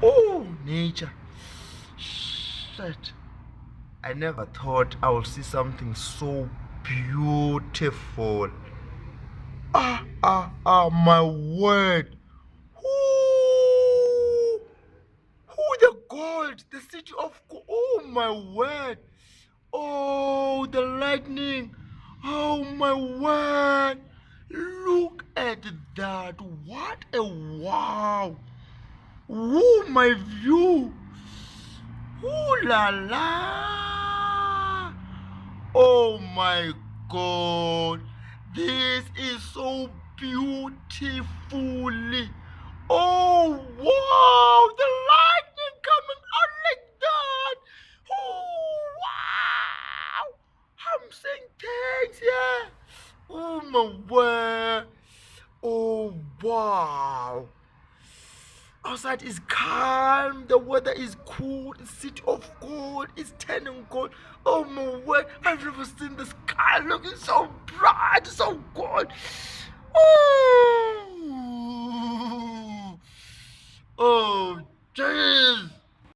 Oh, nature. Shit. I never thought I would see something so beautiful. My word. Who? Who the gold? The city of gold. Oh, my word. Oh, the lightning. Oh, my word. Look at that. What a wow. Oh, my view. Ooh la la. Oh my God. This is so beautifully. Oh wow. The lightning coming out like that. Oh wow. I'm saying thanks, yeah. Oh my word. Oh wow. Outside is calm, the weather is cool, the city of gold is turning gold. Oh my word, I've never seen the sky looking so bright, so gold. Oh.